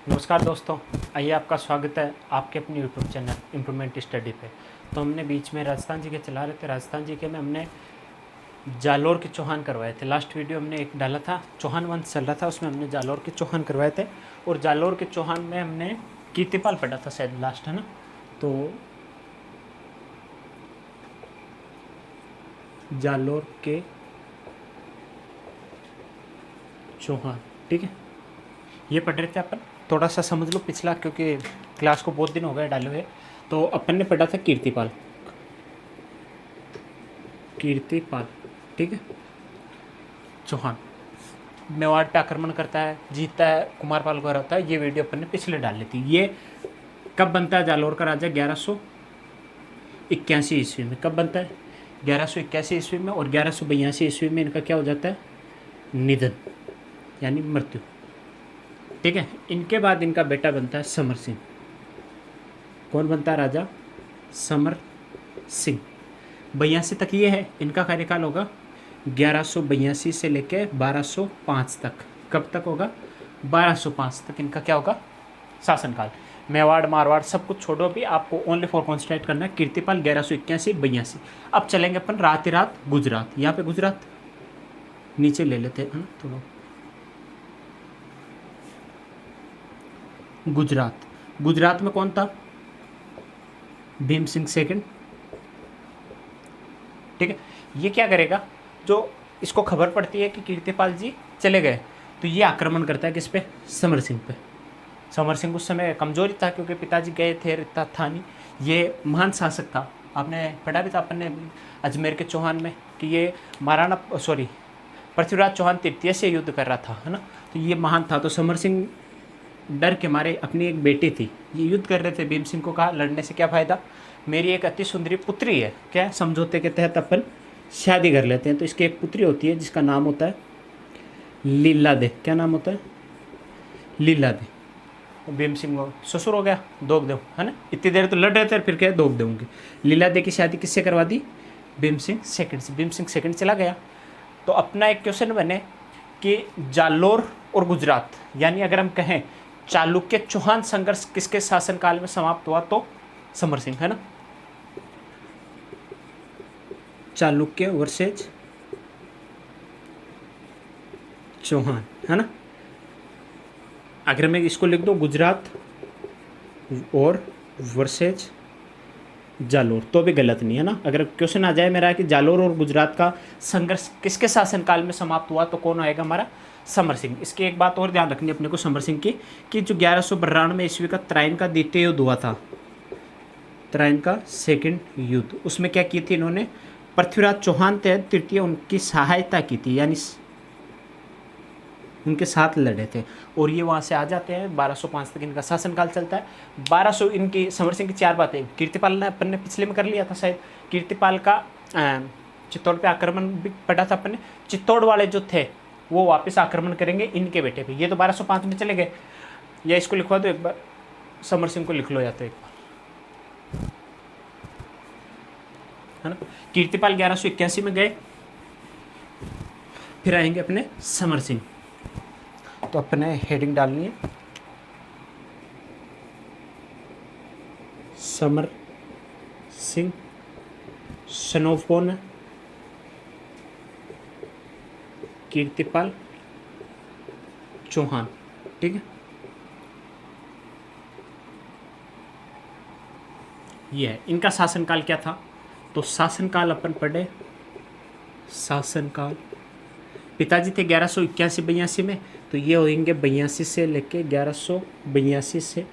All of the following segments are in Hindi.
नमस्कार दोस्तों, आइए आपका स्वागत है आपके अपने यूट्यूब चैनल इम्प्रूवमेंट स्टडी पे। तो हमने बीच में राजस्थान जी के चला रहे थे। राजस्थान जी के में हमने जालोर के चौहान करवाए थे। लास्ट वीडियो हमने एक डाला था, चौहान वंश चल रहा था, उसमें हमने जालोर के चौहान करवाए थे। और जालोर के चौहान में हमने कीर्तिपाल पढ़ा था शायद लास्ट, है ना। तो जालोर के चौहान, ठीक है, ये पढ़ रहे थे अपन। थोड़ा सा समझ लो पिछला, क्योंकि क्लास को बहुत दिन हो गए डाले हुए। तो अपन ने पढ़ा था कीर्तिपाल, कीर्तिपाल, ठीक है। चौहान मेवाड़ पे आक्रमण करता है, जीतता है, कुमारपाल को हराता है। ये वीडियो अपन ने पिछले डाल ली थी। ये कब बनता है जालोर का राजा? 1181 ईस्वी में। कब बनता है? 1181 ईस्वी में। और 1182 ईस्वी में इनका क्या हो जाता है? निधन, यानी मृत्यु, ठीक है। इनके बाद इनका बेटा बनता है समर सिंह। कौन बनता है राजा? समर सिंह। 82 तक ये है, इनका कार्यकाल होगा 1182 से लेकर 1205 तक। कब तक होगा? 1205 तक इनका क्या होगा? शासनकाल। मेवाड़ मारवाड़ सब कुछ छोड़ो, भी आपको ओनली फॉर कॉन्सेंट्रेट करना है कीर्तिपाल 1181-82। अब चलेंगे अपन रात ही रात गुजरात। यहाँ पे गुजरात नीचे ले लेते हैं थोड़ा। गुजरात, गुजरात में कौन था? भीम सिंह सेकंड, ठीक है। ये क्या करेगा? जो इसको खबर पड़ती है कि कीर्तिपाल जी चले गए, तो ये आक्रमण करता है किस पे? समर सिंह पे। समर सिंह उस समय कमजोरी था, क्योंकि पिताजी गए थे, इतना था नहीं। ये महान शासक था, आपने पढ़ा भी था अपन ने अजमेर के चौहान में, कि ये पृथ्वीराज चौहान तृतीय से युद्ध कर रहा था, है ना। तो ये महान था। तो समर सिंह डर के मारे, अपनी एक बेटी थी, ये युद्ध कर रहे थे। भीम सिंह को कहा लड़ने से क्या फ़ायदा, मेरी एक अति सुंदरी पुत्री है, क्या समझौते के तहत अपन शादी कर लेते हैं। तो इसकी एक पुत्री होती है जिसका नाम होता है लीला दे। क्या नाम होता है? लीला दे। भीम सिंह को ससुर हो गया, दोग दो, है ना। इतनी देर तो लड़ रहे थे, फिर क्या दोग दूंगी। लीला दे की शादी किससे करवा दी? भीम सिंह सेकंड से। भीम सिंह सेकंड चला गया। तो अपना एक क्वेश्चन बने कि जालोर और गुजरात, यानी अगर हम कहें चालुक्य चौहान संघर्ष किसके शासनकाल में समाप्त हुआ? तो समर सिंह, है ना। चालुक्य वर्सेज चौहान, है ना। अगर मैं इसको लिख दूं गुजरात और वर्सेज जालोर, तो भी गलत नहीं है ना। अगर क्वेश्चन आ जाए मेरा कि जालोर और गुजरात का संघर्ष किसके शासनकाल में समाप्त हुआ, तो कौन आएगा हमारा? समर सिंह। इसकी एक बात और ध्यान रखनी है अपने को समर सिंह की, कि जो 1192 ईस्वी का त्राइन का द्वितीय युद्ध हुआ था, त्राइन का सेकंड युद्ध, उसमें क्या की थी इन्होंने? पृथ्वीराज चौहान थे तृतीय, उनकी सहायता की थी, यानी उनके साथ लड़े थे। और ये वहाँ से आ जाते हैं। 1205 तक इनका शासनकाल चलता है। 1200 इनकी समर सिंह की चार बातें। कीर्तिपाल ने अपन ने पिछले में कर लिया था शायद। कीर्तिपाल का चित्तौड़ पे आक्रमण भी पढ़ा था अपन ने। चित्तौड़ वाले जो थे वो वापस आक्रमण करेंगे इनके बेटे पे। ये तो 1205 में चले गए। या इसको लिखवा दो एक बार, समर सिंह को लिख लो या तो एक बार, है ना। कीर्तिपाल 1181 में गए, फिर आएंगे अपने समर सिंह। तो अपने हेडिंग डालनी है समर सिंह सनोफोन कीर्तिपाल चौहान, ठीक है। ये है इनका शासनकाल क्या था। तो शासनकाल अपन पढ़े, शासनकाल पिताजी थे 1181-82 में, तो ये होंगे 82 से लेके 1182 से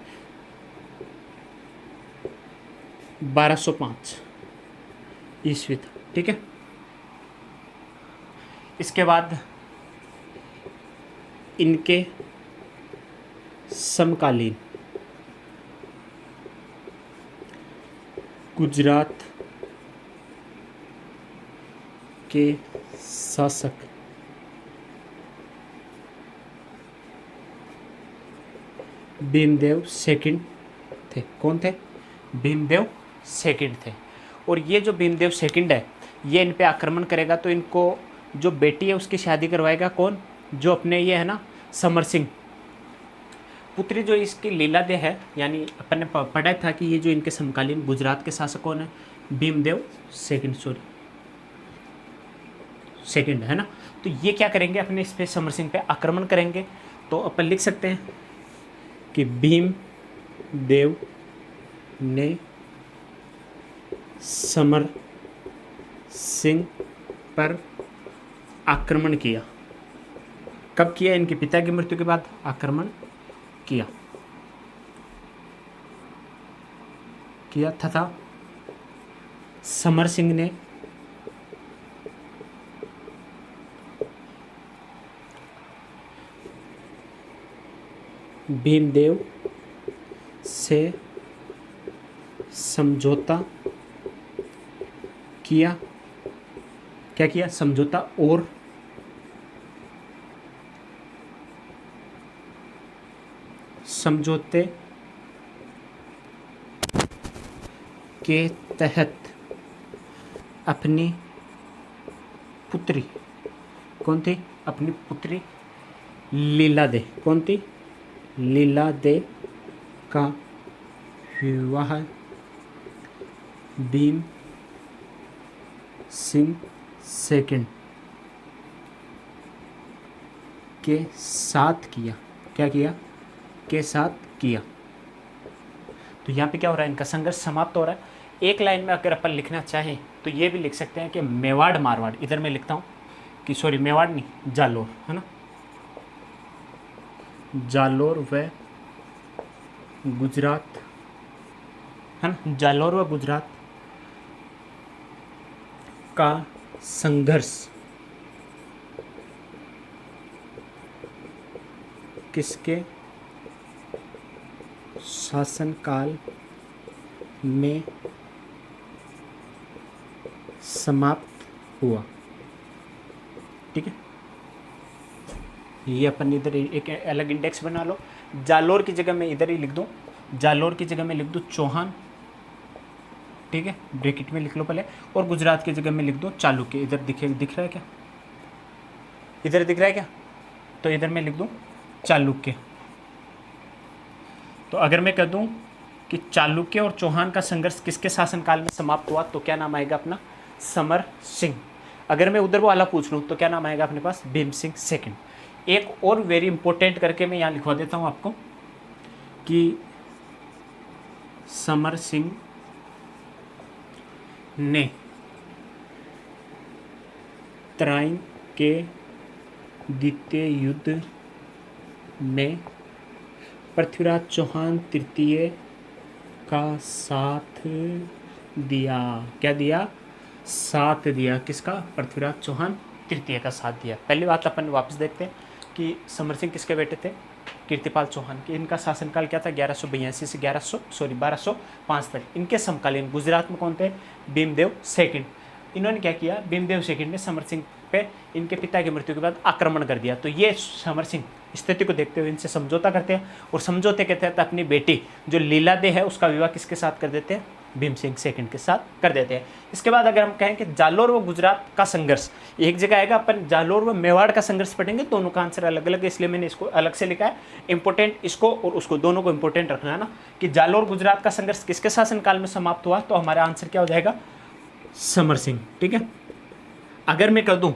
1205 ईस्वी था, ठीक है। इसके बाद इनके समकालीन गुजरात के शासक भीमदेव सेकंड थे। कौन थे? भीमदेव सेकंड थे। और ये जो भीमदेव सेकंड है, ये इन पे आक्रमण करेगा, तो इनको जो बेटी है उसकी शादी करवाएगा कौन? जो अपने ये है ना समर सिंह, पुत्री जो इसकी लीलादे है, यानी अपन ने पढ़ा था कि ये जो इनके समकालीन गुजरात के शासक कौन है, भीमदेव सेकंड है ना। तो ये क्या करेंगे, अपने इस पे समर सिंह पे आक्रमण करेंगे। तो अपन लिख सकते हैं कि भीमदेव ने समर सिंह पर आक्रमण किया। कब किया, इनके पिता की मृत्यु के बाद आक्रमण किया तथा समर सिंह ने भीमदेव से समझौता किया। क्या किया, समझौता और समझौते के तहत अपनी पुत्री, कौन थी, अपनी पुत्री लीलादे, कौन थी, लीलादे का विवाह भीम सिंह सेकंड के साथ किया। क्या किया, के साथ किया। तो यहाँ पे क्या हो रहा है, इनका संघर्ष समाप्त हो रहा है। एक लाइन में अगर अपन लिखना चाहें तो ये भी लिख सकते हैं कि मेवाड़ मारवाड़, इधर मैं लिखता हूँ कि सॉरी मेवाड़ नहीं, जालोर है ना, जालोर व गुजरात है ना, जालोर व गुजरात का संघर्ष किसके शासनकाल में समाप्त हुआ। ठीक है, ये अपन इधर एक अलग इंडेक्स बना लो। जालोर की जगह मैं इधर ही लिख दूं, जालोर की जगह मैं लिख दूं चौहान, ठीक है, ब्रैकेट में लिख लो पहले। और गुजरात की जगह में लिख दूं चालुक्य। इधर दिख रहा है क्या, इधर दिख रहा है क्या, तो इधर मैं लिख दूं चालुक्य। तो अगर मैं कह दूं कि चालुक्य और चौहान का संघर्ष किसके शासनकाल में समाप्त हुआ, तो क्या नाम आएगा अपना, समर सिंह। अगर मैं उधर वो वाला पूछ लूँ तो क्या नाम आएगा अपने पास, भीम सिंह सेकंड। एक और वेरी इंपॉर्टेंट करके मैं यहाँ लिखवा देता हूँ आपको कि समर सिंह ने तराइन के द्वितीय युद्ध में पृथ्वीराज चौहान तृतीय का साथ दिया। क्या दिया, साथ दिया। किसका, पृथ्वीराज चौहान तृतीय का साथ दिया। पहली बात अपन वापस देखते हैं कि समर सिंह किसके बेटे थे, कीर्तिपाल चौहान के। इनका शासनकाल क्या था, 1182 से 1205 तक। इनके समकालीन गुजरात में कौन थे, भीमदेव सेकंड। इन्होंने क्या किया, भीमदेव सेकंड ने समर सिंह पे इनके पिता की मृत्यु के बाद आक्रमण कर दिया। तो ये समर सिंह स्थिति को देखते हुए इनसे समझौता करते हैं और समझौते के तहत अपनी बेटी जो लीलादे है उसका विवाह किसके साथ कर देते हैं, भीम सिंह सेकंड के साथ कर देते हैं। इसके बाद अगर हम कहें कि जालोर व गुजरात का संघर्ष, एक जगह आएगा, अपन जालोर व मेवाड़ का संघर्ष पढ़ेंगे, दोनों का आंसर अलग अलग है, इसलिए मैंने इसको अलग से लिखा है। इंपॉर्टेंट इसको और उसको दोनों को इंपॉर्टेंट रखना है ना, कि जालोर गुजरात का संघर्ष किसके शासनकाल में समाप्त हुआ, तो हमारा आंसर क्या हो जाएगा, समर सिंह। ठीक है, अगर मैं कह दूं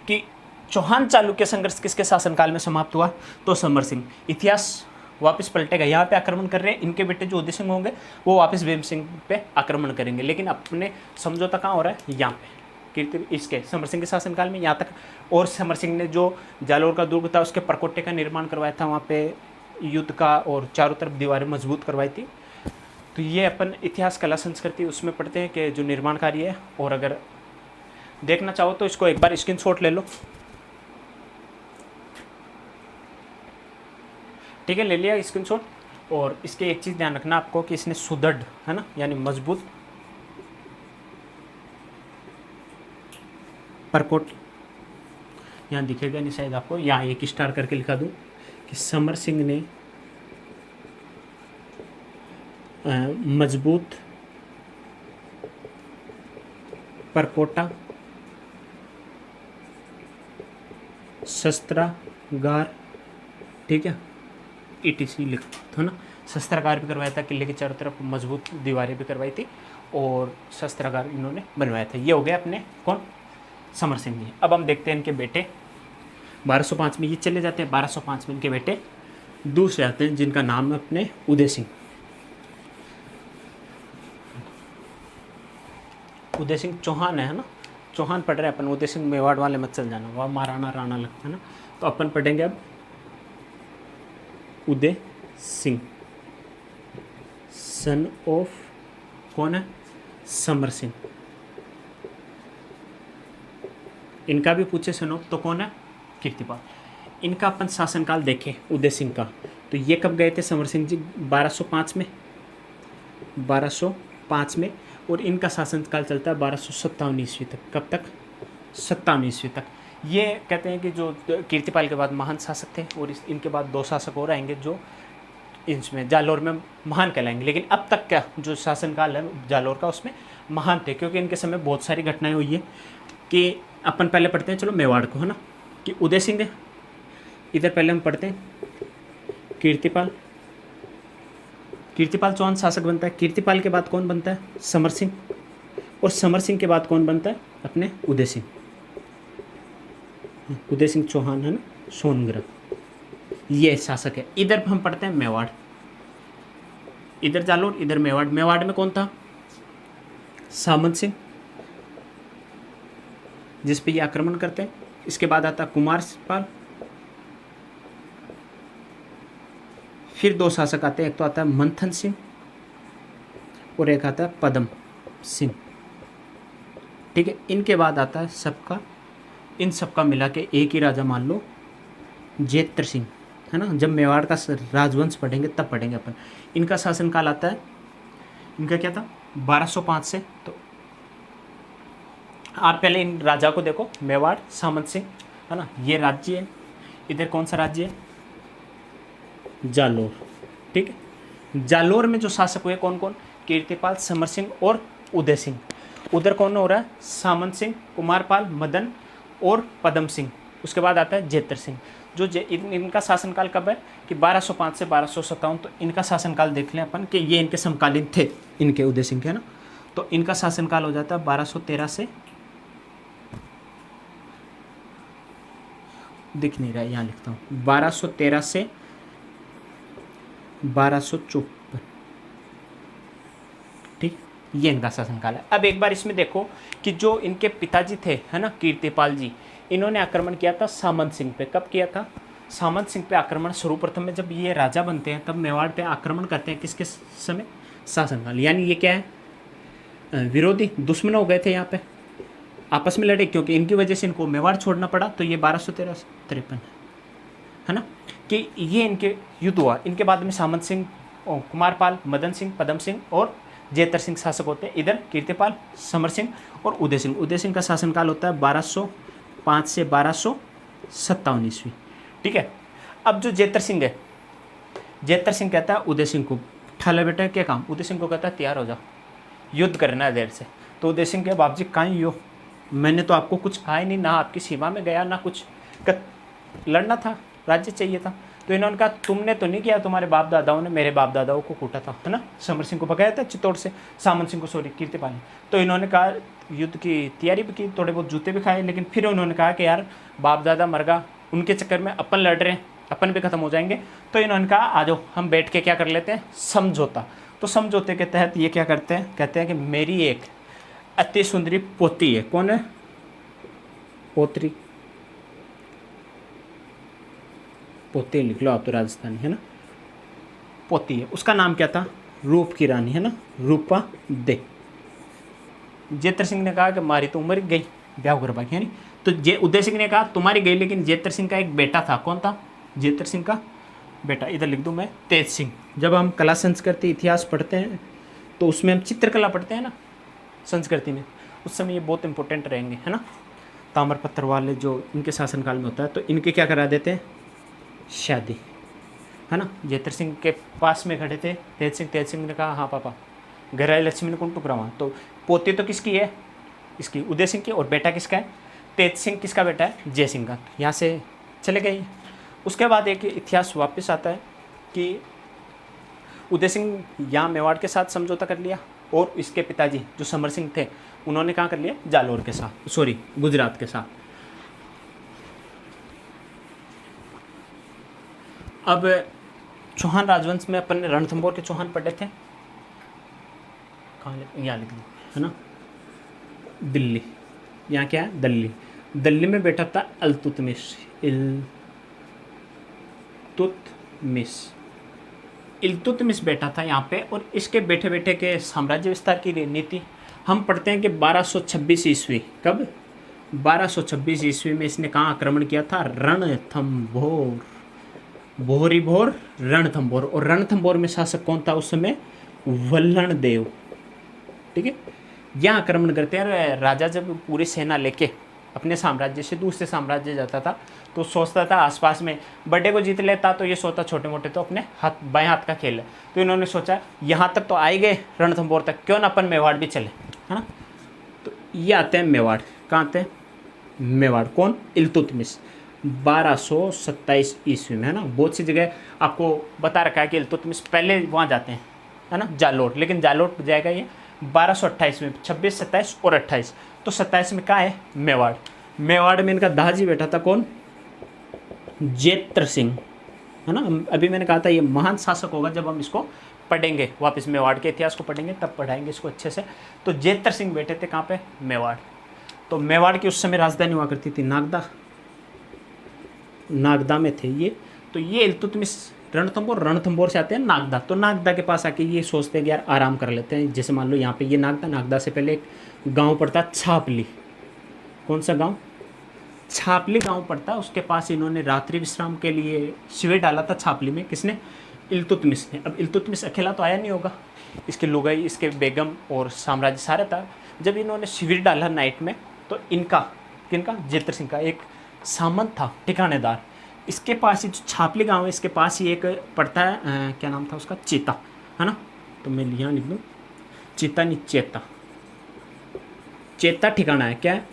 कि चौहान चालुक्य संघर्ष किसके शासनकाल में समाप्त हुआ, तो समर सिंह। इतिहास वापस पलटेगा, यहाँ पे आक्रमण कर रहे हैं, इनके बेटे जो उदय सिंह होंगे वो वापस भीम सिंह पे आक्रमण करेंगे, लेकिन अपने समझौता कहाँ हो रहा है, यहाँ पे कीर्ति इसके समर सिंह के शासनकाल में यहाँ तक। और समर सिंह ने जो जालोर का दुर्ग था उसके परकोटे का निर्माण करवाया था, वहाँ पे युद्ध का, और चारों तरफ दीवारें मजबूत करवाई थी। तो ये अपन इतिहास कला संस्कृति उसमें पढ़ते हैं कि जो निर्माण कार्य है। और अगर देखना चाहो तो इसको एक बार स्क्रीनशॉट ले लो, ठीक है, ले लिया स्क्रीनशॉट। और इसके एक चीज़ ध्यान रखना आपको कि इसने सुदृढ़ है ना, यानी मजबूत परकोट, यहाँ दिखेगा नहीं शायद आपको, यहाँ एक स्टार करके लिखा दूँ कि समर सिंह ने मजबूत परकोटा शस्त्रागार ठीक है, ETC लिख था ना। शस्त्रागार भी करवाया था, किले के चारों तरफ मजबूत दीवारें भी करवाई थी और शस्त्रागार इन्होंने बनवाया था। ये हो गया अपने कौन, समर सिंह जी। अब हम देखते हैं इनके बेटे 1205 में ये चले जाते हैं। 1205 में इनके बेटे दूसरे आते हैं जिनका नाम है अपने उदय सिंह। उदय सिंह चौहान है ना, चौहान पढ़ रहे हैं अपन। उदय सिंह मेवाड़ वाले मत चल जाना, वहाँ महाराणा राणा लगता है ना। तो अपन पढ़ेंगे अब उदय सिंह, सन ऑफ कौन है, समर सिंह। इनका भी पूछे सन ऑफ तो कौन है, कीर्तिपाल। इनका अपन शासनकाल देखें उदय सिंह का, तो ये कब गए थे समर सिंह जी, 1205 में, 1205 में। और इनका शासनकाल चलता है 1257 ईस्वी तक। कब तक, 57 ईस्वी तक। ये कहते हैं कि जो कीर्तिपाल के बाद महान शासक थे, और इनके बाद 2 शासक और आएंगे जो इसमें जालोर में महान कहलाएंगे। लेकिन अब तक का जो शासनकाल है जालोर का, उसमें महान थे, क्योंकि इनके समय बहुत सारी घटनाएं हुई है। कि अपन पहले पढ़ते हैं चलो मेवाड़ को, है ना, कि उदय सिंह है इधर। पहले हम पढ़ते हैं कीर्तिपाल। कीर्तिपाल चौहान शासक बनता है। कीर्तिपाल के बाद कौन बनता है, समर सिंह। और समर सिंह के बाद कौन बनता है, अपने उदय सिंह। उदय सिंह चौहान है ना, सोनग्रह, ये शासक है। इधर हम पढ़ते हैं मेवाड़, इधर जालोर, इधर मेवाड़। मेवाड़ में कौन था, सामंत सिंह, जिस पे ये आक्रमण करते हैं। इसके बाद आता कुमारपाल। फिर 2 शासक आते हैं, एक तो आता है मंथन सिंह और एक आता है पदम सिंह। ठीक है, इनके बाद आता है सबका, इन सबका मिला के एक ही राजा मान लो, जेत्र सिंह, है ना। जब मेवाड़ का राजवंश पढ़ेंगे तब पढ़ेंगे अपन। इनका शासनकाल आता है, इनका क्या था, 1205 से। तो आप पहले इन राजा को देखो, मेवाड़, सामंत सिंह, है ना, ये राज्य है। इधर कौन सा राज्य है, जालोर। ठीक है, जालोर में जो शासक हुए कौन कौन, कीर्तिपाल, समर सिंह और उदय सिंह। उधर कौन हो रहा है, सामंत सिंह, कुमारपाल, मदन और पदम सिंह। उसके बाद आता है जेतर सिंह। जो इनका शासनकाल कब है कि 1205 से 1257। तो इनका शासनकाल देख लें अपन कि ये इनके समकालीन थे, इनके उदय सिंह के, है ना। तो इनका शासनकाल हो जाता है 1213 से, दिख नहीं रहा है, यहाँ लिखता हूँ, 1213 से 1254। ठीक, ये इनका शासनकाल है। अब एक बार इसमें देखो कि जो इनके पिताजी थे, है ना, कीर्तिपाल जी, इन्होंने आक्रमण किया था सामंत सिंह पे। कब किया था, सामंत सिंह पे आक्रमण सर्वप्रथम में जब ये राजा बनते हैं तब मेवाड़ पे आक्रमण करते हैं। किसके समय, शासनकाल। यानी ये क्या है, विरोधी दुश्मन हो गए थे, यहाँ पे आपस में लड़े, क्योंकि इनकी वजह से इनको मेवाड़ छोड़ना पड़ा। तो ये 1213-53 है ना, कि ये इनके युद्ध हुआ। इनके बाद में सामंत सिंह, कुमारपाल, मदन सिंह, पदम सिंह और जेतर सिंह शासक होते हैं। इधर कीर्तिपाल, समर सिंह और उदय सिंह। उदय सिंह का शासनकाल होता है 1205 से 1257 ईस्वी। ठीक है, अब जो जेतर सिंह है, जेतर सिंह कहता है उदय सिंह को, ठाला बेटा क्या काम, उदय सिंह को कहता है तैयार हो जाओ, युद्ध करना है देर से। तो उदय सिंह के बाप जी कहीं हो, मैंने तो आपको कुछ कहा ही नहीं, ना आपकी सीमा में गया, ना कुछ लड़ना था, राज्य चाहिए था। तो इन्होंने कहा तुमने तो नहीं किया, तुम्हारे बाप दादाओं ने मेरे बाप दादाओं को कूटा था, है ना। समर सिंह को भगाया था चित्तौड़ से, सामंत सिंह को, सॉरी, कीर्तिपाल ने। तो इन्होंने कहा युद्ध की तैयारी भी की, थोड़े बहुत जूते भी खाए, लेकिन फिर उन्होंने कहा कि यार बाप दादा मर गया, उनके चक्कर में अपन लड़ रहे हैं, अपन भी खत्म हो जाएंगे। तो इन्होंने कहा आ जाओ हम बैठ के क्या कर लेते हैं, समझौता। तो समझौते के तहत ये क्या करते हैं, कहते हैं कि मेरी एक अति सुंदरी पोती है। कौन है, पोत्री, पोती लिख लो आप तो, राजस्थानी है ना, पोती है। उसका नाम क्या था, रूप की रानी, है ना, रूपा दे। जेतर सिंह ने कहा कि मारी तो उम्र गई, ब्याह करवा है नहीं। तो उदय सिंह ने कहा तुम्हारी गई, लेकिन जेतर सिंह का एक बेटा था। कौन था, जेतर सिंह का बेटा, इधर लिख दूं मैं, तेज सिंह। जब हम कला संस्कृति इतिहास पढ़ते हैं तो उसमें हम चित्रकला पढ़ते हैं ना, संस्कृति में, उस समय ये बहुत इंपॉर्टेंट रहेंगे, है ना। ताम्रपत्र वाले जो इनके शासनकाल में होता है, तो इनके क्या करा देते हैं, शादी, है ना। जेतर सिंह के पास में खड़े थे तेज सिंह ने कहा हाँ पापा, घर आई लक्ष्मी ने कौन टुकरावा। तो पोती तो किसकी है, इसकी, उदय सिंह की, और बेटा किसका है, तेज सिंह किसका बेटा है, जय सिंह का। यहाँ से चले गए। उसके बाद एक इतिहास वापस आता है कि उदय सिंह यहाँ मेवाड़ के साथ समझौता कर लिया, और इसके पिताजी जो समर सिंह थे उन्होंने कहाँ कर लिया, जालोर के साथ, सॉरी गुजरात के साथ। अब चौहान राजवंश में अपन ने रणथंभौर के चौहान पढ़े थे, कहाँ यहाँ लिख लो है ना, दिल्ली, यहाँ क्या है दिल्ली, दिल्ली में बैठा था इल्तुतमिश, इल्तुतमिश बैठा था यहाँ पे, और इसके बैठे बैठे के साम्राज्य विस्तार की नीति हम पढ़ते हैं कि 1226 ईस्वी, कब 1226 ईस्वी में इसने कहाँ आक्रमण किया था, रणथंभौर, भोरीभोर रणथंभौर। और रणथंभौर में शासक कौन था उस समय, वल्लण देव, ठीक है। यहाँ आक्रमण करते हैं। राजा जब पूरी सेना लेके अपने साम्राज्य से दूसरे साम्राज्य जाता था तो सोचता था आसपास में बड़े को जीत लेता, तो ये सोचता छोटे मोटे तो अपने हाथ बाएं हाथ का खेल है, तो इन्होंने सोचा यहाँ तक तो आए गए रणथंभौर तक, क्यों ना अपन मेवाड़ भी चले, है ना। तो ये आते हैं मेवाड़, कहाँ आते हैं मेवाड़, कौन, इल्तुतमिश, 1227 ईस्वी में, है ना। बहुत सी जगह आपको बता रखा है कि इल्तुतमिश पहले वहाँ जाते हैं, है ना, जालोर, लेकिन जालोर जाएगा ये 1228 में, 26, 27 और 28, तो 27 में कहाँ है, मेवाड़। मेवाड़ में इनका दाजी बैठा था कौन, जेत्र सिंह, है ना। अभी मैंने कहा था ये महान शासक होगा, जब हम इसको पढ़ेंगे वापस मेवाड़ के इतिहास को पढ़ेंगे तब पढ़ाएंगे इसको अच्छे से। तो जेत्र सिंह बैठे थे कहाँ पे, मेवाड़। तो मेवाड़ की उस समय राजधानी हुआ करती थी नागदा, नागदा में थे ये। तो ये इल्तुतमिश रणथंभौर से आते हैं नागदा, तो नागदा के पास आके ये सोचते हैं कि यार आराम कर लेते हैं। जैसे मान लो यहाँ पे ये नागदा से पहले एक गांव पड़ता छापली, कौन सा गांव, छापली गांव पड़ता, उसके पास इन्होंने रात्रि विश्राम के लिए शिविर डाला था छापली में, किसने, इल्तुतमिश ने। अब इल्तुतमिश अकेला तो आया नहीं होगा, इसके लुगाई, इसके बेगम और साम्राज्य सारा था। जब इन्होंने शिविर डाला नाइट में, तो इनका, किनका, जेत्र सिंह का एक सामंत था ठिकानेदार, इसके पास ही जो छापली गांव है इसके पास ही एक पड़ता है, क्या नाम था उसका, चेता, है ना। तो मैं यहाँ लिख दूँ चेता, नहीं चेता, चेता ठिकाना है, क्या है,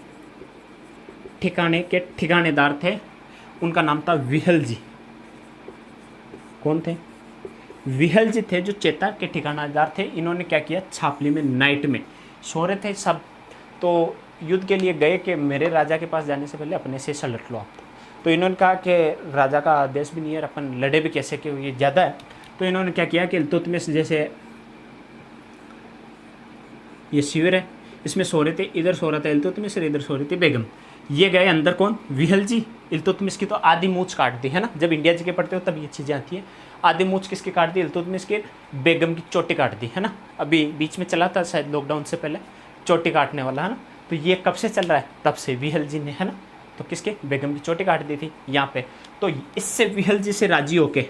ठिकाने के ठिकानेदार थे, उनका नाम था विहल जी। कौन थे, विहल जी थे जो चेता के ठिकानेदार थे। इन्होंने क्या किया, छापली में नाइट में सो रहे थे सब, तो युद्ध के लिए गए कि मेरे राजा के पास जाने से पहले अपने से सलट लो आप। तो इन्होंने कहा कि राजा का आदेश भी नहीं है, अपन लड़े भी कैसे कि ये ज़्यादा है। तो इन्होंने क्या किया कि इल्तुतमिश जैसे ये शिविर है इसमें सो रहे थे, इधर सो रहा था इल्तुतमिश और इधर सो रही थी बेगम। ये गए अंदर, कौन, विहल जी। इल्तुतमिश की तो आधी मूछ काट दी, है ना, जब इंडिया जी के पढ़ते हो तब ये चीज़ें आती है। आधी मूछ किसकी काट दी, इल्तुतमिश की, बेगम की चोटी काट दी, है ना। अभी बीच में चला था शायद लॉकडाउन से पहले चोटी काटने वाला, है ना। तो ये कब से चल रहा है, तब से विहल जी ने, है ना। तो किसके, बेगम की चोटी काट दी थी यहाँ पे। तो इससे विहल जी से राजी होके,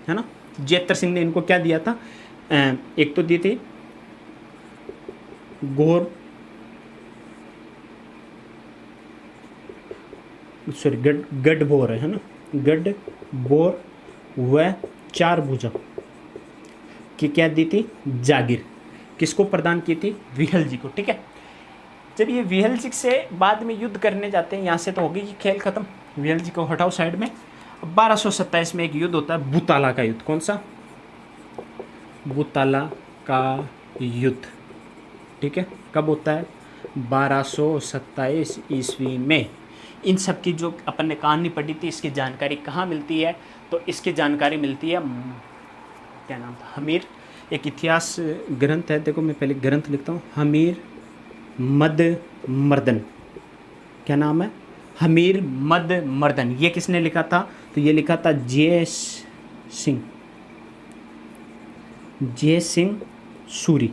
है ना, जेत्र सिंह ने इनको क्या दिया था, एक तो दी थी गोर, सॉरी गढ़बोर है ना, गढ़बोर व 4 भुजा की क्या दी थी, जागीर। किसको प्रदान की थी, विहल जी को, ठीक है। जब ये विहल जी से बाद में युद्ध करने जाते हैं, यहाँ से तो होगी ये खेल खत्म, विहल जी को हटाओ साइड में। 1227 में एक युद्ध होता है, बुताला का युद्ध। कौन सा, बुताला का युद्ध, ठीक है। कब होता है, 1227 ईस्वी में। इन सब की जो अपन ने कहानी पढ़ी थी, इसकी जानकारी कहाँ मिलती है, तो इसकी जानकारी मिलती है, क्या नाम था, हमीर, एक इतिहास ग्रंथ है, देखो मैं पहले ग्रंथ लिखता हूँ, हमीर मद मर्दन, क्या नाम है, हमीर मद मर्दन। ये किसने लिखा था, तो ये लिखा था जय सिंह सूरी।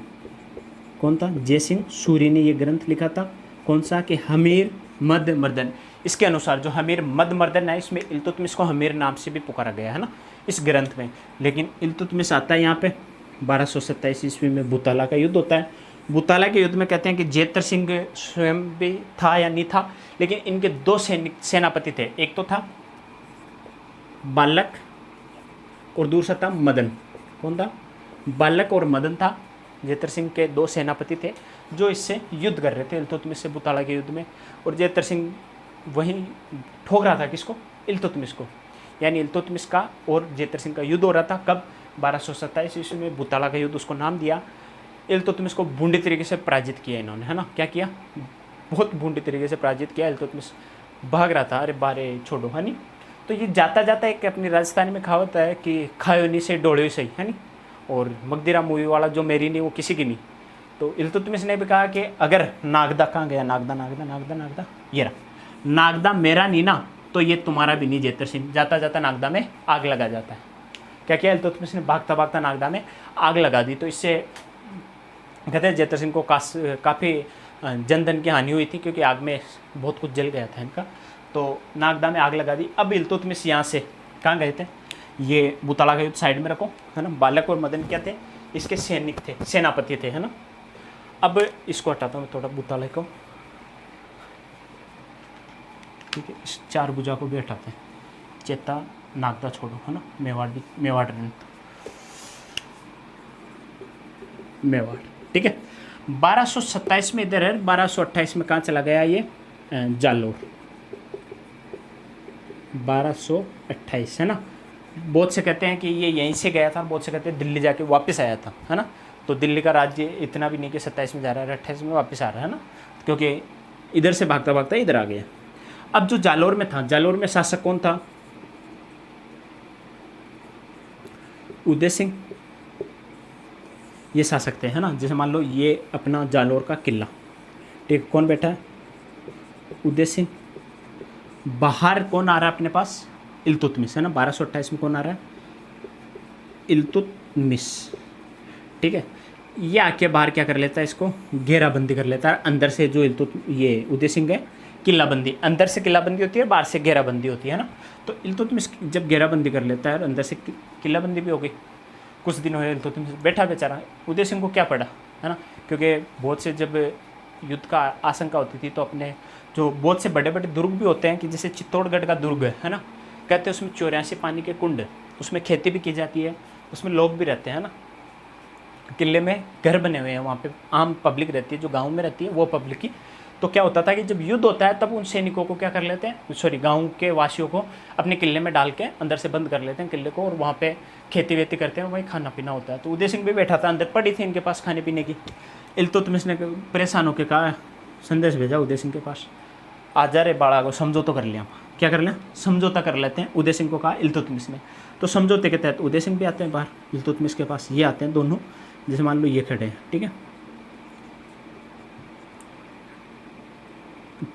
कौन था, जय सिंह सूरी ने ये ग्रंथ लिखा था। कौन सा, कि हमीर मद मर्दन। इसके अनुसार जो हमीर मद मर्दन है, इसमें इल्तुतमिश को हमीर नाम से भी पुकारा गया है ना इस ग्रंथ में। लेकिन इल्तुतमिश आता है यहाँ पे 1227 ईस्वी में, बुताला का युद्ध होता है। बुताला के युद्ध में कहते हैं कि जेत्र सिंह स्वयं भी था या नहीं था, लेकिन इनके 2 सेनापति थे, एक तो था बालक और दूसरा था मदन। कौन था, बालक और मदन था। जेत्र सिंह के 2 सेनापति थे जो इससे युद्ध कर रहे थे इल्तुतमिश से बुताला के युद्ध में, और जेत्र सिंह वहीं ठोक रहा था किसको, इल्तुतमिश को। यानी इल्तुतमिश का और जेतर सिंह का युद्ध हो रहा था। कब? 1227 ईस्वी में बुताला का युद्ध उसको नाम दिया। इल्तुतमिश को बूंदी तरीके से पराजित किया इन्होंने, है ना। क्या किया? बहुत बूंदी तरीके से पराजित किया। इल्तुतमिश भाग रहा था, अरे बारे छोड़ो, है नहीं। तो ये जाता जाता एक अपनी राजस्थानी में कहावत है कि खायो नहीं से डोड़े सही, है नहीं। और मगधीरा मूवी वाला जो मेरी नहीं वो किसी की नहीं। तो इल्तुतमिश ने भी कहा कि अगर नागदा, कहाँ गया नागदा, नागदा नागदा नागदा, ये रहा, नागदा मेरा नहीं ना तो ये तुम्हारा भी नहीं जेतर सिंह। जाता जाता नागदा में आग लगा जाता है। क्या किया इल्तुतमिश ने? भागता भागता नागदा में आग लगा दी। तो इससे कहते हैं जेतर सिंह को काफ़ी जनधन की हानि हुई थी, क्योंकि आग में बहुत कुछ जल गया था इनका। तो नागदा में आग लगा दी। अब इल्तुतमिश यहाँ से कहाँ गए थे? ये बुताला का युद्ध साइड में रखो, है ना। बालक और मदन क्या थे? इसके सैनिक थे, सेनापति थे, है ना। अब इसको हटाता हूँ थोड़ा, बुताले को, ठीक है। इस चार भुजा को भी हटाते हैं। चेता नागदा छोड़ो, है ना। मेवाड़ मेवाड़, ठीक है। 1227 में इधर है, 1228 में कहाँ चला गया ये? जालोर। 1228, है ना। बहुत से कहते हैं कि ये यहीं से गया था, बहुत से कहते हैं दिल्ली जाके वापस आया था, है ना। तो दिल्ली का राज्य इतना भी नहीं कि 27 में जा रहा है, 28 में वापस आ रहा है ना, क्योंकि इधर से भागता भागता इधर आ गया। अब जो जालोर में था, जालोर में शासक कौन था? उदय सिंह, ये शासक थे, है ना। जैसे मान लो ये अपना जालोर का किला, ठीक, कौन बैठा है? उदय सिंह। बाहर कौन आ रहा है अपने पास? इल्तुतमिश, है ना। 1228 में कौन आ रहा है? इल्तुतमिश, ठीक है। ये आके बाहर क्या कर लेता है? इसको घेराबंदी कर लेता है अंदर से। जो ये उदय सिंह है, किलाबंदी, अंदर से किलाबंदी होती है, बाहर से घेराबंदी होती है ना। तो इल्तुतमिश जब घेराबंदी कर लेता है और अंदर से किलाबंदी भी हो गई, कुछ दिन हुए इल्तुतमिश बैठा बेचारा। उदय सिंह को क्या पड़ा, है ना, क्योंकि बहुत से जब युद्ध का आशंका होती थी तो अपने जो बहुत से बड़े बड़े दुर्ग भी होते हैं, कि जैसे चित्तौड़गढ़ का दुर्ग है ना, कहते हैं उसमें 84 पानी के कुंड, उसमें खेती भी की जाती है, उसमें लोग भी रहते हैं ना। किले में घर बने हुए हैं, वहाँ पे आम पब्लिक रहती है, जो गांव में रहती है वो पब्लिक की। तो क्या होता था कि जब युद्ध होता है तब उन सैनिकों को क्या कर लेते हैं, सॉरी गांव के वासियों को अपने किले में डाल के अंदर से बंद कर लेते हैं किले को, और वहाँ पे खेती वेती करते हैं, वहीं खाना पीना होता है। तो उदय सिंह भी बैठा था अंदर, पड़ी थी इनके पास खाने पीने की। इल्तुतमिश ने परेशान होकर कहा, संदेश भेजा उदय सिंह के पास, आ जा रे बाड़ा को, समझौता कर लिया। क्या कर लें? समझौता कर लेते हैं, उदय सिंह को कहा इल्तुतमिश ने। तो समझौते के तहत उदय सिंह भी आते हैं बाहर इल्तुतमिश के पास, ये आते हैं दोनों, जैसे मान लो ये खड़े हैं, ठीक है,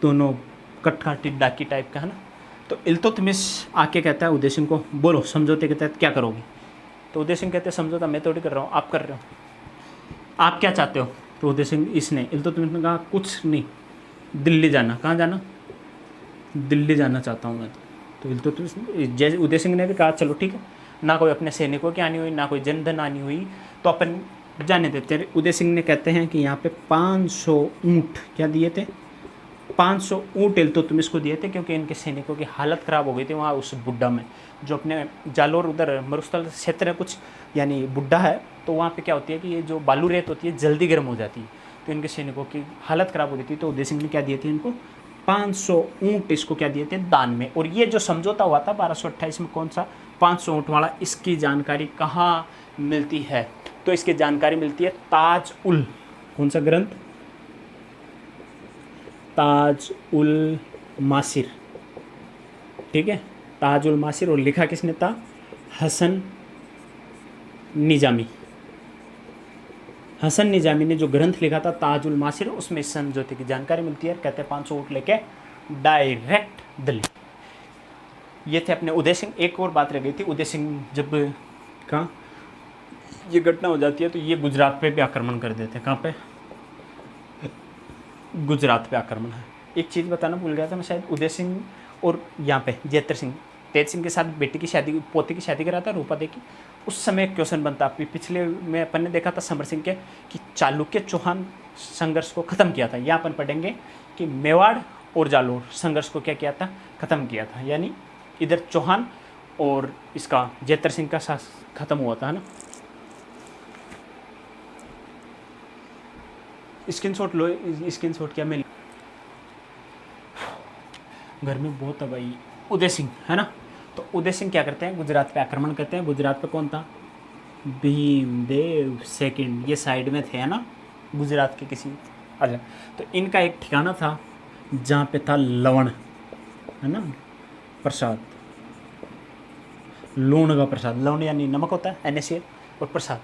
दोनों कटकाटी डाकी टाइप का, है ना। तो इल्तुतमिश आके कहता है उदय सिंह को, बोलो समझौते के तहत क्या करोगे? तो उदय सिंह कहते हैं समझौता मैं थोड़ी कर रहा हूँ, आप कर रहे हो, आप क्या चाहते हो? तो उदय सिंह इल्तुतमिश ने कहा कुछ नहीं, दिल्ली जाना। कहाँ जाना? दिल्ली जाना चाहता हूँ मैं। तो इल्तुतमिश, जैसे उदय सिंह ने भी कहा चलो ठीक है, ना कोई अपने सैनिकों की आनी हुई, ना कोई जनधन आनी हुई, तो अपन जाने देते हैं। उदय सिंह ने कहते हैं कि यहाँ पे 500 ऊँट क्या दिए थे? 500 ऊँट इल्तुतमिश को दिए थे, क्योंकि इनके सैनिकों की हालत ख़राब हो गई थी वहाँ उस बुड्ढा में, जो अपने जालोर उधर मरुस्थल क्षेत्र है कुछ, यानी बुड्ढा है। तो वहाँ पे क्या होती है कि ये जो बालू रेत होती है जल्दी गर्म हो जाती है, तो इनके सैनिकों की हालत ख़राब हो गई थी। तो उदय सिंह ने क्या दिए थे इनको? 500 ऊँट इसको क्या दिए थे? दान में। और ये जो समझौता हुआ था 1228 में, कौन सा? 500 ऊँट वाला। इसकी जानकारी कहाँ मिलती है? तो इसकी जानकारी मिलती है ताज उल, कौन सा ग्रंथ? ताज उल मासिर, ठीक है, ताज उल मासिर। और लिखा किसने था? हसन निजामी। हसन निजामी ने जो ग्रंथ लिखा था ताज उल मासिर, उसमें इस समझौते की जानकारी मिलती है। कहते हैं 500 ऊँट लेके डायरेक्ट दिल्ली। ये थे अपने उदय सिंह। एक और बात रह गई थी, उदय सिंह जब कहाँ ये घटना हो जाती है तो ये गुजरात पे भी आक्रमण कर देते हैं। कहाँ पे? गुजरात पे आक्रमण है। एक चीज़ बताना भूल गया था मैं शायद, उदय सिंह और यहाँ पे जेतर सिंह, तेज सिंह के साथ बेटी की शादी, पोती की शादी करा था रूपा दे की। उस समय एक क्वेश्चन बनता, पिछले में अपन ने देखा था समर सिंह के कि चालुक्य चौहान संघर्ष को ख़त्म किया था। यहाँ अपन पढ़ेंगे कि मेवाड़ और जालोर संघर्ष को क्या किया था? ख़त्म किया था। यानी इधर चौहान और इसका जेतर सिंह का साथ ख़त्म हुआ था, है ना। स्क्रीनशॉट लो, स्क्रीनशॉट क्या मैं घर में बहुत है भाई। उदय सिंह, है ना। तो उदय सिंह क्या करते हैं, गुजरात पे आक्रमण करते हैं। गुजरात पे कौन था, भीमदेव सेकंड, ये साइड में थे, है ना, गुजरात के किसी अलग। तो इनका एक ठिकाना था जहाँ पे था लवण, है ना, प्रसाद, लूण का प्रसाद, लवण यानी नमक होता है NaCl, और प्रसाद।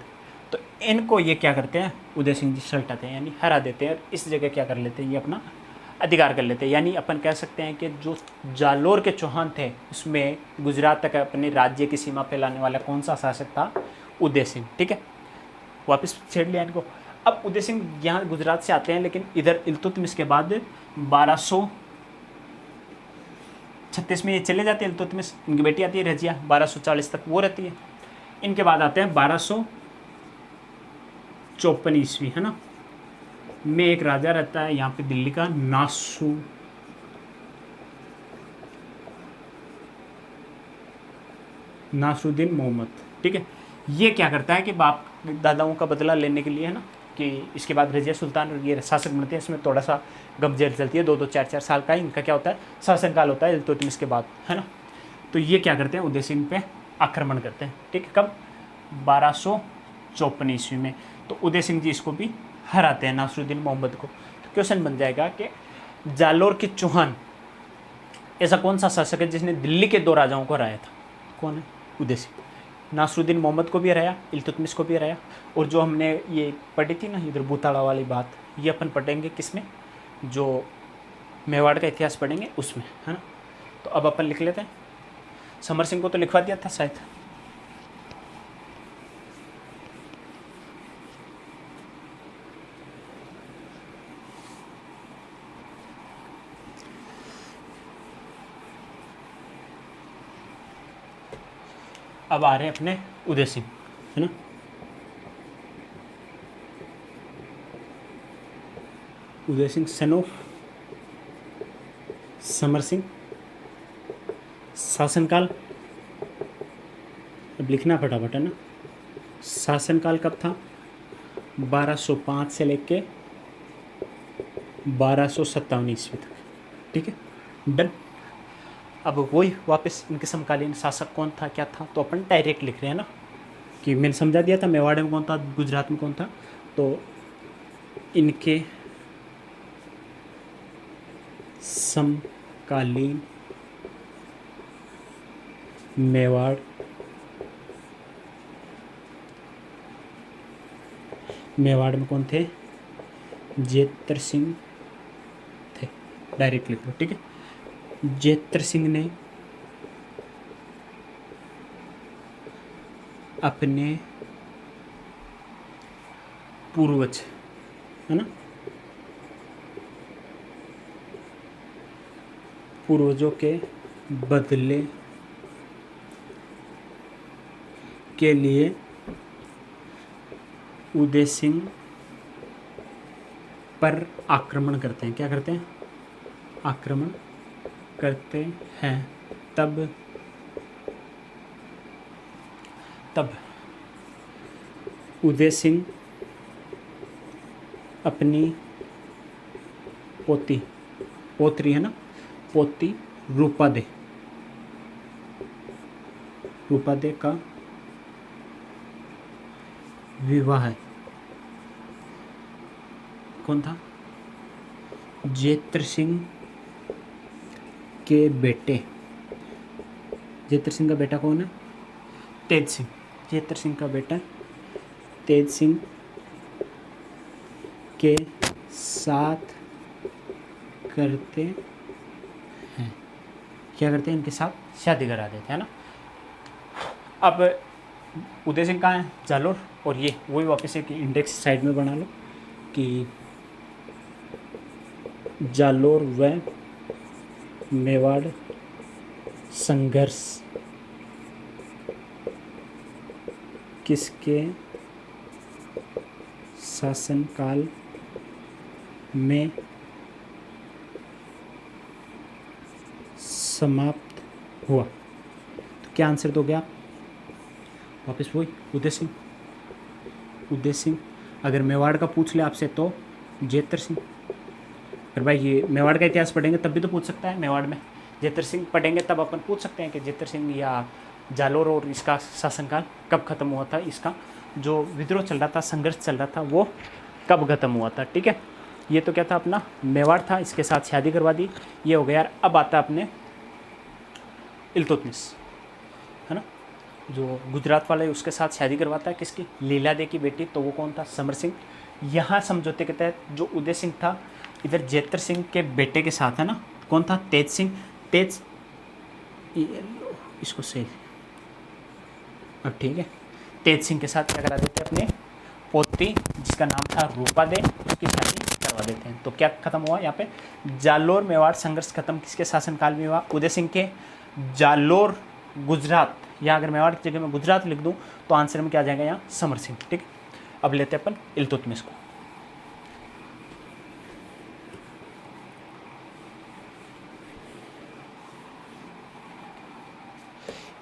तो इनको ये क्या करते हैं, उदय सिंह जी सल्टाते हैं, यानी हरा देते हैं, और इस जगह क्या कर लेते हैं, ये अपना अधिकार कर लेते हैं। यानी अपन कह सकते हैं कि जो जालोर के चौहान थे उसमें गुजरात तक अपने राज्य की सीमा फैलाने वाला कौन सा शासक था, उदय सिंह। ठीक है, वापस छेड़ लिया इनको। अब उदय सिंह यहाँ गुजरात से आते हैं, लेकिन इधर इल्तुतमिश के बाद 1236 में ये चले जाते हैं इल्तुतमिश। इनकी बेटी आती है रजिया, 1240 तक वो रहती है। इनके बाद आते हैं 1254 ईस्वी, है ना, में एक राजा रहता है यहाँ पे दिल्ली का, नासरुद्दीन मोहम्मद। ठीक है, ये क्या करता है कि बाप दादाओं का बदला लेने के लिए, है ना, कि इसके बाद रजिया सुल्तान और ये शासक बनते हैं। इसमें थोड़ा सा गमजेल चलती है, 2-2 4-4 साल का इनका क्या होता है, शासनकाल होता है इल्तुतमिश के बाद, है ना। तो ये क्या करते हैं, उदय सिंह पे आक्रमण करते हैं। ठीक है, कब, 1254 ईस्वी में। तो उदय सिंह जी इसको भी हराते हैं, नासरुद्दीन मोहम्मद को। तो क्वेश्चन बन जाएगा कि जालोर के चौहान ऐसा कौन सा शासक है जिसने दिल्ली के 2 राजाओं को हराया था, कौन है, उदय सिंह। नासरुद्दीन मोहम्मद को भी हराया, इल्तुतमिश को भी हराया। और जो हमने ये पढ़ी थी ना इधर भूताड़ा वाली बात, ये अपन पढ़ेंगे किसमें, जो मेवाड़ का इतिहास पढ़ेंगे उसमें, है ना। तो अब अपन लिख लेते हैं। समर सिंह को तो लिखवा दिया था शायद। अब आ रहे हैं अपने उदय सिंह, है ना। Uday Singh son of Samar Singh. शासनकाल अब लिखना फटाफट, है ना। शासनकाल कब था, 1205 से लेके 1257 ईस्वी तक। ठीक है, डन। अब वही वापस इनके समकालीन शासक कौन था, क्या था, तो अपन डायरेक्ट लिख रहे हैं ना, कि मैंने समझा दिया था मेवाड़ में कौन था, गुजरात में कौन था। तो इनके समकालीन मेवाड़ में कौन थे, जेतर सिंह थे। डायरेक्ट लिख लो, ठीक है। जेतर सिंह ने अपने पूर्वज, है ना, पूर्वजों के बदले के लिए उदय सिंह पर आक्रमण करते हैं। क्या करते हैं, आक्रमण करते हैं। तब उदय सिंह अपनी पोत्री, है ना, पोती रूपादे का विवाह, कौन था, जेतर सिंह के बेटे। जेतर सिंह का बेटा कौन है, तेज सिंह। जेतर सिंह का बेटा तेज सिंह के साथ करते हैं। क्या करते हैं, इनके साथ शादी करा देते हैं ना। अब उदय सिंह कहाँ है, जालोर। और ये वही वापस एक इंडेक्स साइड में बना लो कि जालोर व मेवाड़ संघर्ष किसके शासनकाल में समाप्त हुआ। तो क्या आंसर दोगे आप, वापस वही उदय सिंह। उदय सिंह अगर मेवाड़ का पूछ ले आपसे तो जेतर सिंह। अगर भाई ये मेवाड़ का इतिहास पढ़ेंगे तब भी तो पूछ सकता है मेवाड़ में जेतर सिंह पढ़ेंगे तब अपन पूछ सकते हैं कि जेतर सिंह या जालोर और इसका शासनकाल कब खत्म हुआ था, इसका जो विद्रोह चल रहा था, संघर्ष चल रहा था, वो कब खत्म हुआ था। ठीक है, ये तो क्या था अपना मेवाड़ था, इसके साथ शादी करवा दी, ये हो गया यार। अब आता अपने इल्तुतमिश, है ना, जो गुजरात वाला है उसके साथ शादी करवाता है, किसकी, लीला दे की बेटी। तो वो कौन था, समर सिंह। यहाँ समझौते के तहत जो उदय सिंह था इधर जेतर सिंह के बेटे के साथ, है ना, कौन था, तेज सिंह। तेज, इसको से अब ठीक है, तेज सिंह के साथ क्या करा देते हैं, अपने पोती जिसका नाम था रूपा दे, उसकी शादी करवा देते हैं। तो क्या खत्म हुआ यहाँ पे, जालोर मेवाड़ संघर्ष खत्म किसके शासनकाल में हुआ, उदय सिंह के। जालोर गुजरात, या अगर मेवाड़ की जगह में गुजरात लिख दूं तो आंसर में क्या आ जाएगा यहाँ, समर सिंह। ठीक है, अब लेते हैं अपन इल्तुतमिश को।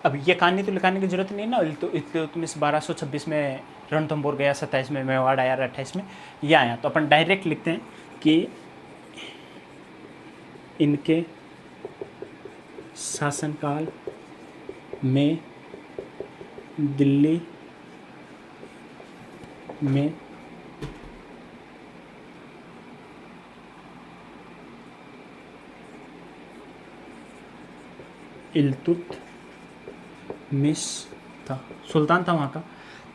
अब ये कहानी तो लिखाने की जरूरत नहीं ना, इल्तुतमिश 1226 में रणथंभौर गया, 27 में मेवाड़ आया, 28 में ये आया। तो अपन डायरेक्ट लिखते हैं कि इनके शासनकाल में दिल्ली में इल्तुतमिश था, सुल्तान था वहाँ का।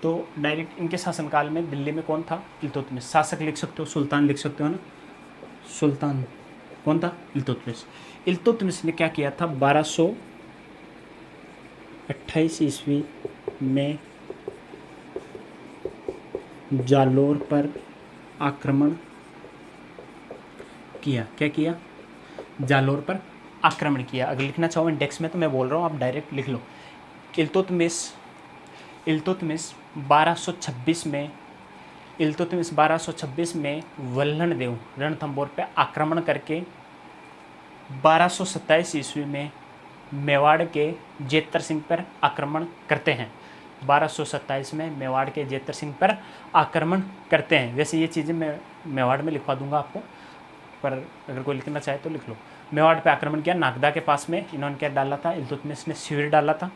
तो डायरेक्ट इनके शासनकाल में दिल्ली में कौन था, इल्तुतमिश। शासक लिख सकते हो, सुल्तान लिख सकते हो ना, सुल्तान कौन था, इल्तुतमिश। इल्तुतमिश ने क्या किया था, 1228 ईस्वी में जालोर पर आक्रमण किया। क्या किया, जालोर पर आक्रमण किया। अगर लिखना चाहो इंडेक्स में तो मैं बोल रहा हूँ, आप डायरेक्ट लिख लो। इल्तुतमिश 1226 में वल्लण देव रणथंभौर पे आक्रमण करके 1227 ईस्वी में मेवाड़ के जेतर सिंह पर आक्रमण करते हैं। 1227 में मेवाड़ के जेतर सिंह पर आक्रमण करते हैं। वैसे ये चीज़ें मैं मेवाड़ में लिखवा दूंगा आपको, पर अगर कोई लिखना चाहे तो लिख लो। मेवाड़ पे आक्रमण किया, नागदा के पास में इन्होंने क्या डाला था, इल्तुतमिश ने शिविर डाला था।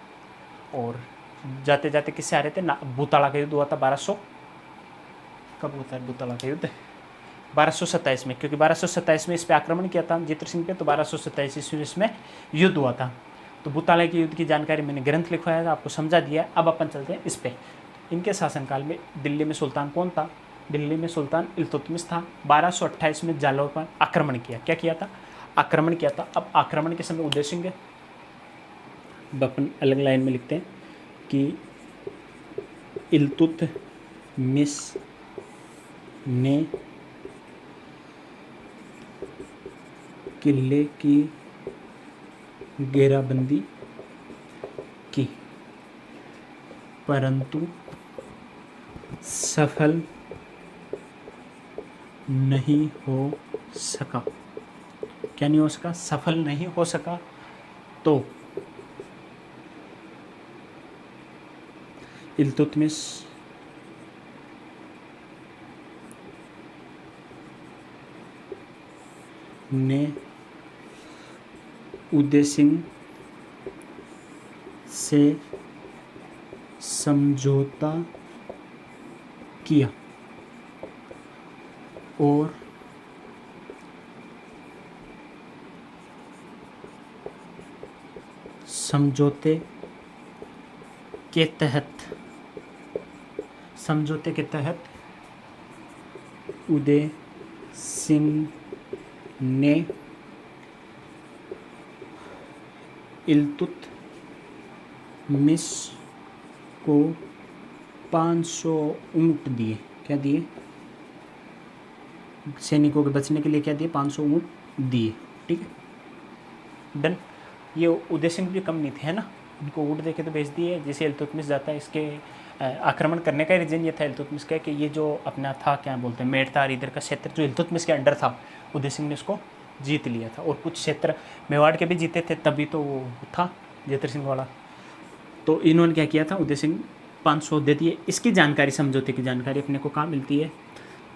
और जाते जाते किससे आ रहे थे, बूताला का युद्ध हुआ था 1200, कब होता है बूताला का युद्ध, 1227 में, क्योंकि 1227 में इस पे आक्रमण किया था जेतर सिंह पे, तो 1227 ईस्वी में इसमें युद्ध हुआ था। तो बूताला के युद्ध की जानकारी मैंने ग्रंथ लिखवाया था, आपको समझा दिया। अब अपन चलते हैं इस पे। इनके शासनकाल में दिल्ली में सुल्तान कौन था, दिल्ली में सुल्तान इल्तुतमिश था। 1228 में जालोर पर आक्रमण किया। क्या किया था, आक्रमण किया था। अब आक्रमण के समय उदय सिंह, अपन अलग लाइन में लिखते हैं कि इल्तुतमिश ने किले की घेराबंदी की, परंतु सफल नहीं हो सका। क्या नहीं हो सका, सफल नहीं हो सका। तो इल्तुतमिश ने उदय सिंह से समझौता किया और समझौते के तहत उदय सिंह ने इल्तुतमिश को 500 ऊँट दिए। क्या दिए, सैनिकों के बचने के लिए क्या दिए, 500 ऊँट दिए। ठीक है, डन। ये उदय सिंह भी कम नहीं थे, है ना, इनको ऊँट देके तो भेज दिए। जैसे इल्तुतमिश जाता है, इसके आक्रमण करने का रीजन ये था इल्तुतमिश का कि ये जो अपना था, क्या बोलते हैं, मेड़तार इधर का क्षेत्र जो इल्तुतमिश के अंडर था, उदय सिंह ने उसको जीत लिया था। और कुछ क्षेत्र मेवाड़ के भी जीते थे, तभी तो वो था जेतर सिंह वाला। तो इन्होंने क्या किया था, उदय सिंह 500 दे दिए। इसकी जानकारी, समझौते की जानकारी अपने को कहाँ मिलती है,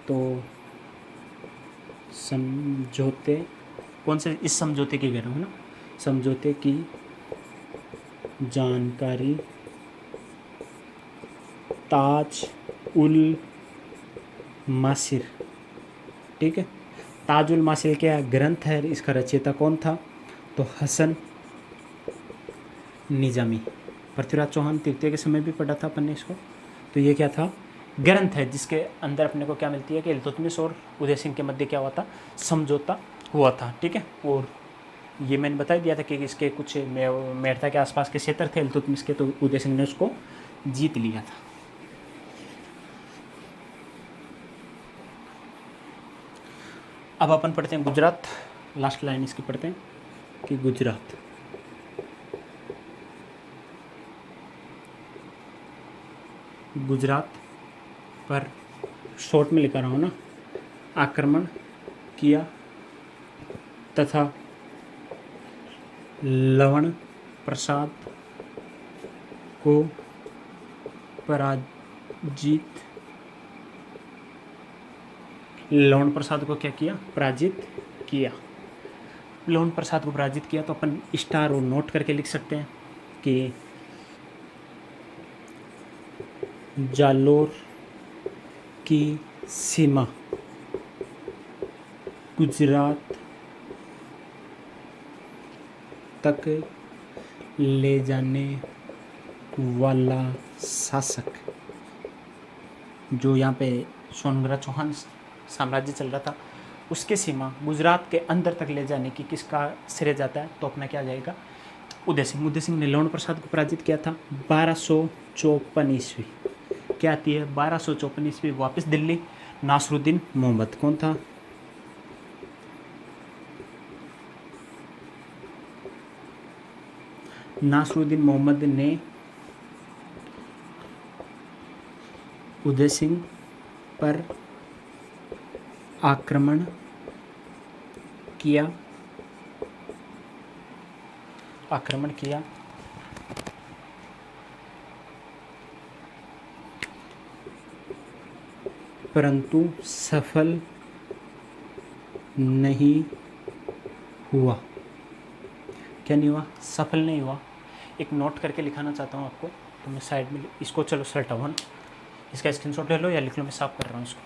तो समझौते, कौन से, इस समझौते की कह रहा हूँ ना, समझौते की जानकारी ताज उल मासिर। ठीक है, ताज उल मासिर क्या ग्रंथ है, इसका रचयिता कौन था? तो हसन निजामी। पृथ्वीराज चौहान तृतीय के समय भी पढ़ा था अपन ने इसको। तो ये क्या था? ग्रंथ है जिसके अंदर अपने को क्या मिलती है कि इल्तुतमिश और उदय सिंह के मध्य क्या हुआ था? समझौता हुआ था। ठीक है, और ये मैंने बता दिया था कि इसके कुछ मेड़ता के आसपास के क्षेत्र थे इल्तुतमिश के, तो उदय सिंह ने उसको जीत लिया था। अब अपन पढ़ते हैं गुजरात। लास्ट लाइन इसकी पढ़ते हैं कि गुजरात पर शॉर्ट में लिखा रहा हूँ ना, आक्रमण किया तथा लवण प्रसाद को पराजित, लवण प्रसाद को क्या किया? पराजित किया। लवण प्रसाद को पराजित किया तो अपन स्टार और नोट करके लिख सकते हैं कि जालोर की सीमा गुजरात तक ले जाने वाला शासक, जो यहाँ पे सोनग्रा चौहान साम्राज्य चल रहा था, उसके सीमा गुजरात के अंदर तक ले जाने की किसका श्रेय जाता है? तो अपना क्या जाएगा? उदय सिंह। उदय सिंह ने लवण प्रसाद को पराजित किया था 1254 ईस्वी। क्या आती है? 1254 ईस्वी। वापस दिल्ली। नासरुद्दीन मोहम्मद कौन था? नासरुद्दीन मोहम्मद ने उदय सिंह पर आक्रमण किया, परंतु सफल नहीं हुआ। क्या नहीं हुआ? सफल नहीं हुआ। एक नोट करके लिखाना चाहता हूँ आपको, तो मैं साइड में इसको, चलो सेट हटाओ ना, इसका स्क्रीनशॉट ले लो या लिख लो, मैं साफ कर रहा हूँ इसको।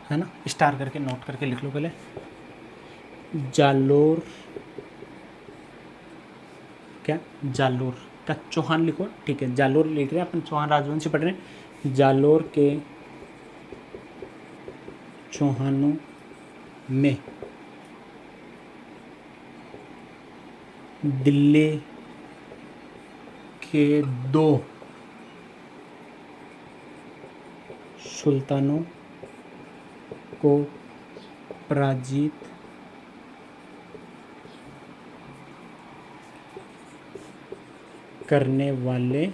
है ना, स्टार करके नोट करके लिख लो पहले। जालोर, क्या? जालोर का चौहान लिखो। ठीक है, जालोर लिख रहे हैं अपन, चौहान राजवंश पढ़ रहे हैं। जालोर के चौहानों में दिल्ली के 2 सुल्तानों को पराजित करने वाले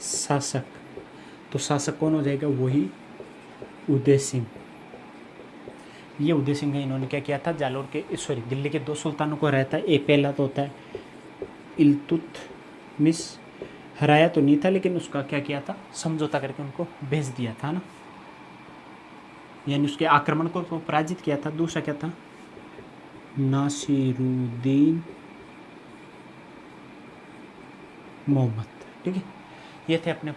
शासक, तो शासक कौन हो जाएगा? वही उदय सिंह। ये उदय सिंह है, इन्होंने क्या किया था? जालोर के, सॉरी, दिल्ली के 2 सुल्तानों को हराया था। एक पहला तो होता है इल्तुतमिश, हराया तो नहीं था लेकिन उसका क्या किया था? समझौता करके उनको भेज दिया था ना, यानी उसके आक्रमण को तो पराजित किया था। दूसरा क्या था? नासिरुद्दीन मोहम्मद। ठीक है, ये थे अपने